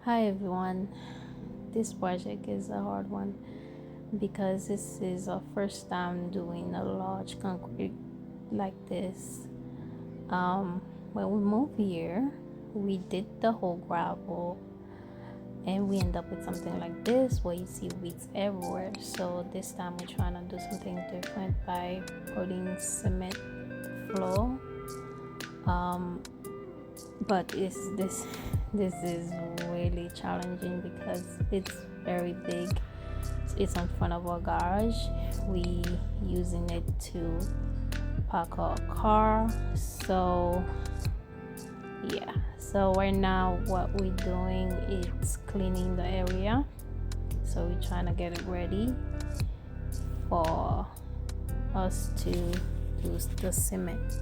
Hi everyone. This project is a hard one because this is our first time doing a large concrete like this. When we moved here, we did the whole gravel and we end up with something like this where you see weeds everywhere. So this time we're trying to do something different by putting cement floor. Um, but this is really challenging because it's very big. It's in front of our garage. We using it to park our car. So yeah, so right now what we're doing is cleaning the area. So we're trying to get it ready for us to do the cement.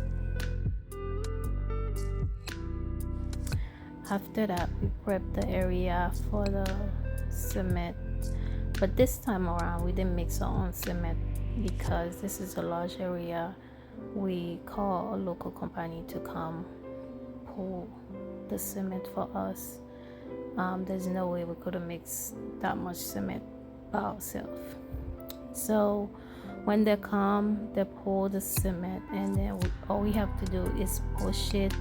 After that, we prep the area for the cement, but this time around we didn't mix our own cement because this is a large area. We call a local company to come pull the cement for us. There's no way we could have mixed that much cement by ourselves. So when they come, they pour the cement, and then all we have to do is push it,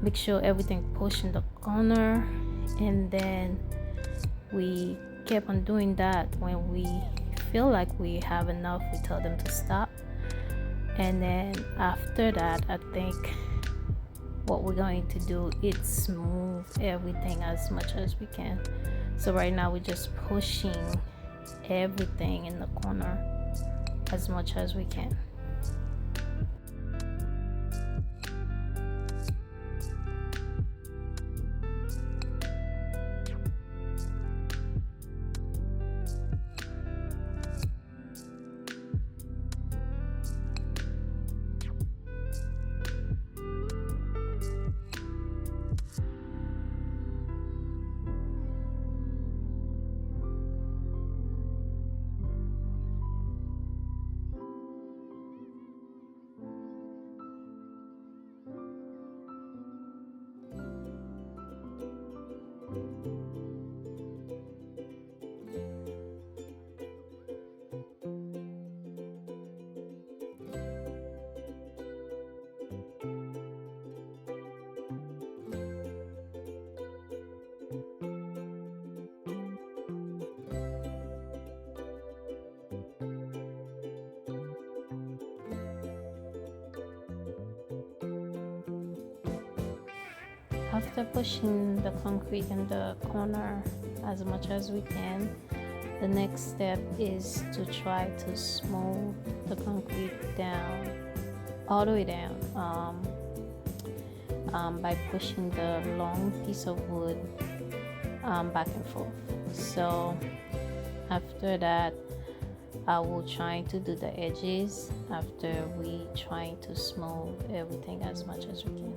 make sure everything push in the corner, and then we keep on doing that. When we feel like we have enough, we tell them to stop, and then after that, I think what we're going to do is smooth everything as much as we can. So right now we're just pushing everything in the corner as much as we can. After pushing the concrete in the corner as much as we can, the next step is to try to smooth the concrete down, all the way down, by pushing the long piece of wood back and forth. So after that, I will try to do the edges after we try to smooth everything as much as we can.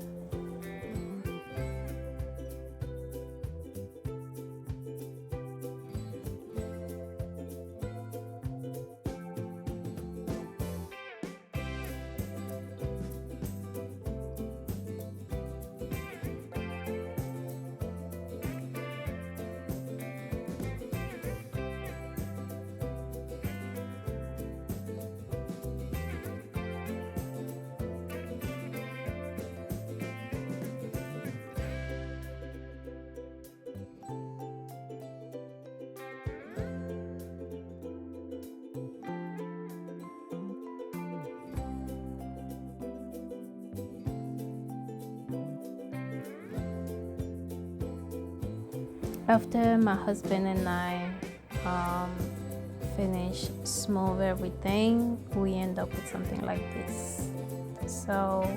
After my husband and I finish smooth everything, we end up with something like this. So,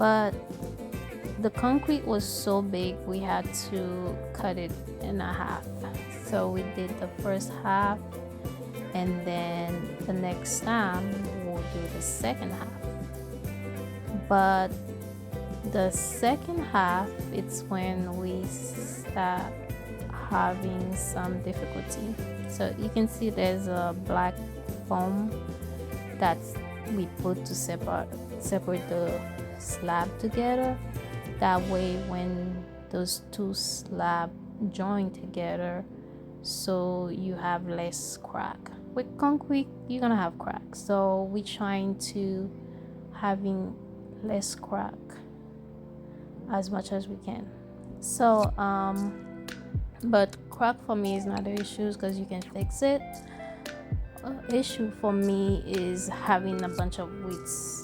but the concrete was so big we had to cut it in a half. So we did the first half, and then the next time we'll do the second half. But the second half, it's when we start having some difficulty. So you can see there's a black foam that we put to separate the slab together. That way when those two slab join together, so you have less crack. With concrete you're gonna have crack, so we're trying to having less crack as much as we can. So but crack for me is not an issue because you can fix it. Issue for me is having a bunch of weeds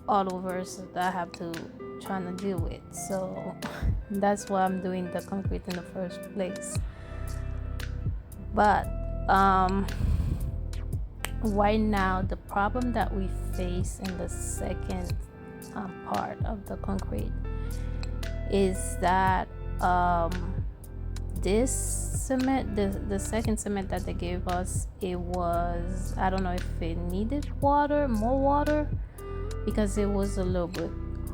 all over, so that I have to trying to deal with. So that's why I'm doing the concrete in the first place. But right now the problem that we face in the second part of the concrete is that this cement, the second cement that they gave us, it was, I don't know if it needed more water, because it was a little bit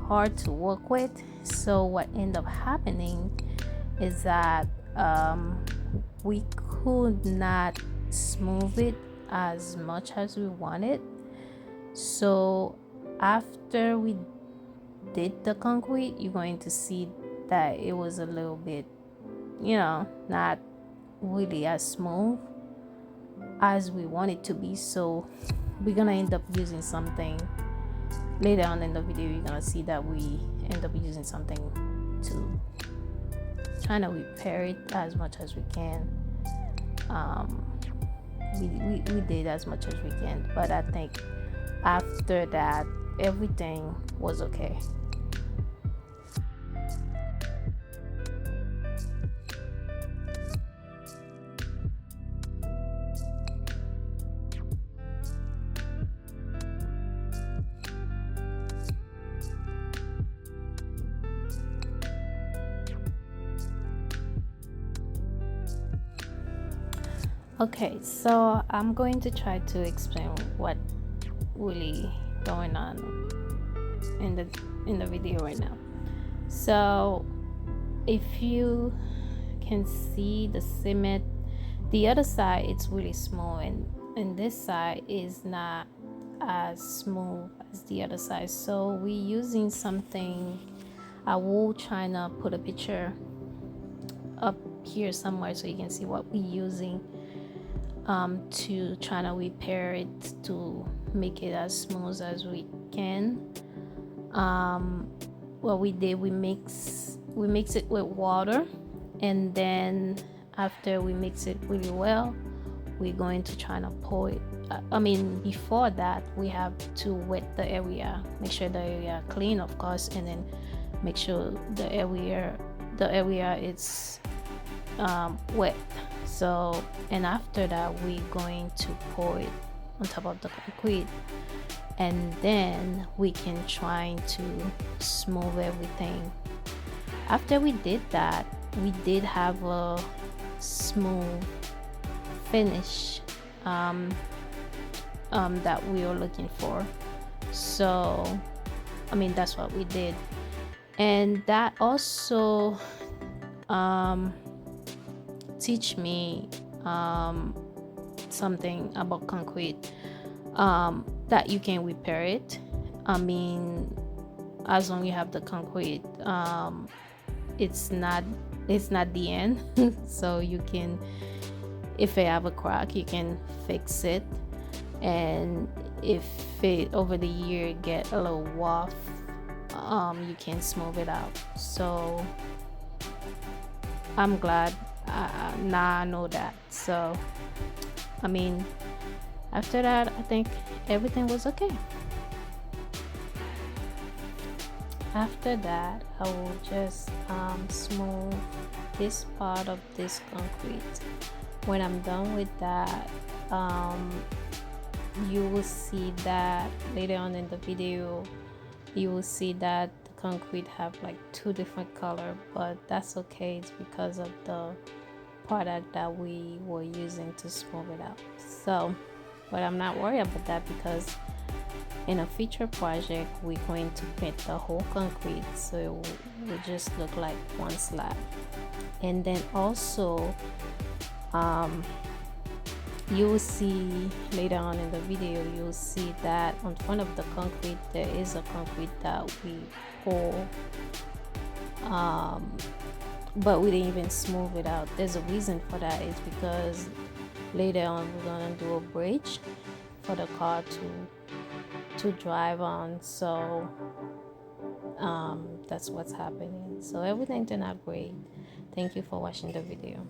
hard to work with. So what ended up happening is that we could not smooth it as much as we wanted. So after we did the concrete, you're going to see that it was a little bit, not really as smooth as we want it to be. So we're gonna end up using something later on in the video. You're gonna see that we end up using something to try to repair it as much as we can. We did as much as we can, but I think after that everything was okay. Okay, so I'm going to try to explain what really going on in the video right now. So if you can see the cement, the other side it's really smooth, and this side is not as smooth as the other side. So we're using something, I will try to put a picture up here somewhere so you can see what we're using to try to repair it to make it as smooth as we can. What we did, we mix it with water, and then after we mix it really well, we're going to try to pour it. Before that we have to wet the area, make sure the area clean, of course, and then make sure the area is wet. So, and after that we're going to pour it on top of the concrete, and then we can try to smooth everything. After we did that, we did have a smooth finish that we were looking for. So that's what we did, and that also teach me something about concrete, that you can repair it. As long as you have the concrete, it's not the end. So you can, if you have a crack, you can fix it, and if it over the year get a little rough, you can smooth it out. So I'm glad now I know that. So after that I think everything was okay. After that I will just smooth this part of this concrete. When I'm done with that, you will see that later on in the video, you will see that the concrete have like two different color, but that's okay. It's because of the product that we were using to smooth it out. So, but I'm not worried about that, because in a future project we're going to paint the whole concrete, so it will just look like one slab. And then also you will see later on in the video, you'll see that on front of the concrete there is a concrete that we pour but we didn't even smooth it out. There's a reason for that. It's because later on we're gonna do a bridge for the car to drive on. So that's what's happening. So everything turned out great. Thank you for watching the video.